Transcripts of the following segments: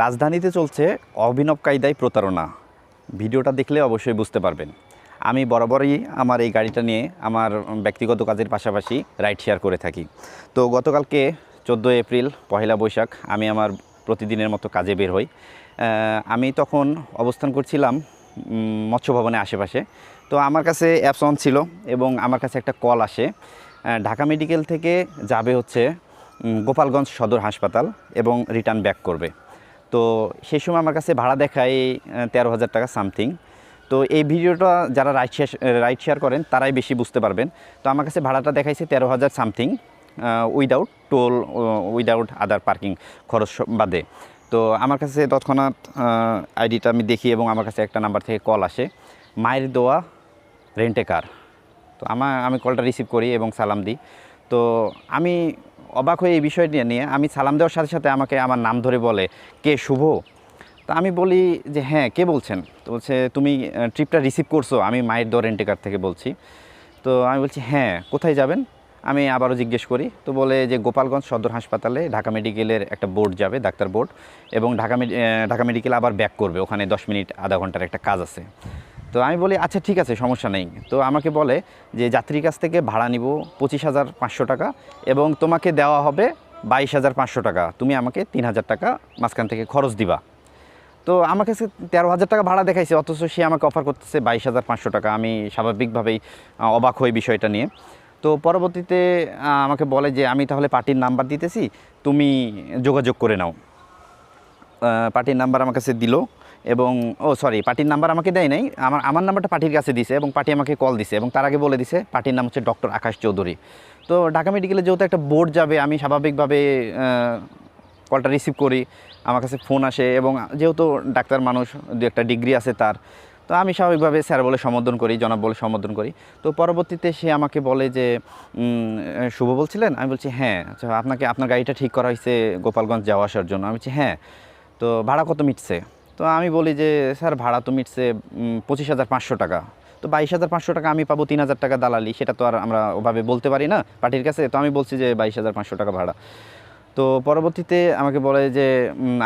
রাজধানীতে চলছে অভিনব কায়দায় প্রতারণা। ভিডিওটা দেখলে অবশ্যই বুঝতে পারবেন। আমি বরাবরই আমার এই গাড়িটা নিয়ে আমার ব্যক্তিগত কাজের পাশাপাশি রাইড শেয়ার করে থাকি। তো গতকালকে 14 এপ্রিল পহেলা বৈশাখ আমি আমার প্রতিদিনের মতো কাজে বের হই। আমি তখন অবস্থান করছিলাম মৎস্য ভবনের আশেপাশে। তো আমার কাছে অ্যাপস অন ছিল এবং আমার কাছে একটা কল আসে, ঢাকা মেডিকেল থেকে যাবে হচ্ছে গোপালগঞ্জ সদর হাসপাতাল এবং রিটার্ন ব্যাক করবে। তো সেই সময় আমার কাছে ভাড়া দেখায় 13,000 টাকা সামথিং। তো এই ভিডিওটা যারা রাইড শেয়ার করেন তারাই বেশি বুঝতে পারবেন। তো আমার কাছে ভাড়াটা দেখাইছে 13,000 সামথিং, উইদাউট টোল, উইদাউট আদার পার্কিং খরচ বাদে। তো আমার কাছে তৎক্ষণাৎ আইডিটা আমি দেখি এবং আমার কাছে একটা নাম্বার থেকে কল আসে, মায়ের দোয়া রেন্টে কার। তো আমি কলটা রিসিভ করি এবং সালাম দিই। তো আমি অবাক হয়ে এই বিষয়টি নিয়ে আমি সালাম দেওয়ার সাথে সাথে আমাকে আমার নাম ধরে বলে, কে শুভ? তো আমি বলি যে হ্যাঁ, কে বলছেন? তো বলছে, তুমি ট্রিপটা রিসিভ করছো? আমি মায়ের দোয়া রেন্টে কার থেকে বলছি। তো আমি বলছি হ্যাঁ, কোথায় যাবেন? আমি আবারও জিজ্ঞেস করি। তো বলে যে গোপালগঞ্জ সদর হাসপাতালে ঢাকা মেডিকেলের একটা বোর্ড যাবে, ডাক্তার বোর্ড, এবং ঢাকা মেডিকেল আবার ব্যাক করবে, ওখানে 10 মিনিট আধা ঘন্টার একটা কাজ আছে। তো আমি বলি আচ্ছা ঠিক আছে, সমস্যা নেই। তো আমাকে বলে যে যাত্রীর কাছ থেকে ভাড়া নিব 25,500 টাকা এবং তোমাকে দেওয়া হবে 22,500 টাকা। তুমি আমাকে 3,000 টাকা মাঝখান থেকে খরচ দিবা। তো আমার কাছে 13,000 টাকা ভাড়া দেখাইছে, অথচ সে আমাকে অফার করতেছে 22,500 টাকা। আমি স্বাভাবিকভাবেই অবাক হই বিষয়টা নিয়ে। তো পরবর্তীতে আমাকে বলে যে আমি তাহলে পার্টির নাম্বার দিতেছি, তুমি যোগাযোগ করে নাও। পার্টির নাম্বার আমার কাছে দিল এবং পার্টির নাম্বার আমাকে দেয় নাই, আমার নাম্বারটা পার্টির কাছে দিছে এবং পার্টি আমাকে কল দিছে এবং তার আগে বলে দিছে পার্টির নাম হচ্ছে ডক্টর আকাশ চৌধুরী। তো ঢাকা মেডিকেলে যেহেতু একটা বোর্ড যাবে, আমি স্বাভাবিকভাবে কলটা রিসিভ করি। আমার কাছে ফোন আসে এবং যেহেতু ডাক্তার মানুষ, দু একটা ডিগ্রি আছে তার, তো আমি স্বাভাবিকভাবে স্যার বলে সম্বোধন করি, জনাব বলে সম্বোধন করি। তো পরবর্তীতে সে আমাকে বলে যে শুভ বলছিলেন? আমি বলছি হ্যাঁ। আচ্ছা, আপনার গাড়িটা ঠিক করা হয়েছে গোপালগঞ্জ যাওয়া আসার জন্য? আমি বলছি হ্যাঁ। তো ভাড়া কত মিটছে? তো আমি বলি যে স্যার ভাড়া তো মিটছে 25,500 টাকা। তো 22,500 টাকা আমি পাবো, 3,000 টাকা দালালি, সেটা তো আর আমরা ওভাবে বলতে পারি না পার্টির কাছে। তো আমি বলছি যে 22,500 টাকা ভাড়া। তো পরবর্তীতে আমাকে বলে যে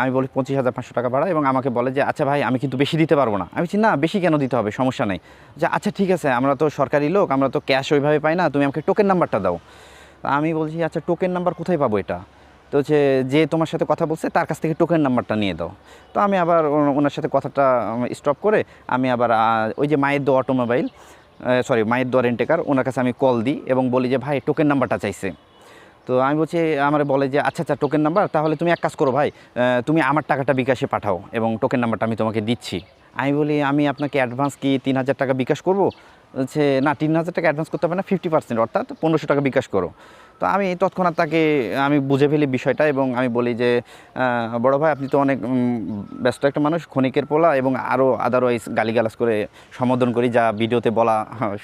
আমি বলি 25,500 টাকা ভাড়া এবং আমাকে বলে যে আচ্ছা ভাই, আমি কিন্তু বেশি দিতে পারবো না। আমি বলছি না, বেশি কেন দিতে হবে, সমস্যা নেই। যে আচ্ছা ঠিক আছে, আমরা তো সরকারি লোক, আমরা তো ক্যাশ ওইভাবে পাই না, তুমি আমাকে টোকেন নাম্বারটা দাও। আমি বলছি আচ্ছা টোকেন নাম্বার কোথায় পাবো এটা? তো হচ্ছে যে তোমার সাথে কথা বলছে তার কাছ থেকে টোকেন নাম্বারটা নিয়ে দাও। তো আমি আবার ওনার সাথে কথাটা স্টপ করে আমি আবার ওই যে মায়ের দোয়া অটোমোবাইল, মায়ের দোয়া রেন্টে কার, ওনার কাছে আমি কল দিই এবং বলি যে ভাই টোকেন নাম্বারটা চাইছে। তো আমি বলছি, আমার বলে যে আচ্ছা আচ্ছা টোকেন নাম্বার, তাহলে তুমি এক কাজ করো ভাই, তুমি আমার টাকাটা বিকাশে পাঠাও এবং টোকেন নাম্বারটা আমি তোমাকে দিচ্ছি। আমি বলি আমি আপনাকে অ্যাডভান্স কি 3,000 টাকা বিকাশ করবো? বলছে না, 3,000 টাকা অ্যাডভান্স করতে হবে না, 50%, অর্থাৎ 1,500 টাকা বিকাশ করো। তো আমি তৎক্ষণাৎ তাকে আমি বুঝে ফেলি বিষয়টা এবং আমি বলি যে বড় ভাই, আপনি তো অনেক ব্যস্ত একটা মানুষ, ক্ষণিকের পোলা, এবং আরও আদারওয়াইজ গালিগালাজ করে সম্বোধন করি, যা ভিডিওতে বলা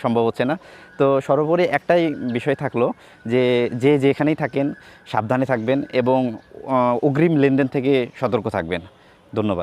সম্ভব হচ্ছে না। তো সর্বোপরি একটাই বিষয় থাকলো যে যেখানেই থাকেন সাবধানে থাকবেন এবং অগ্রিম লেনদেন থেকে সতর্ক থাকবেন। ধন্যবাদ।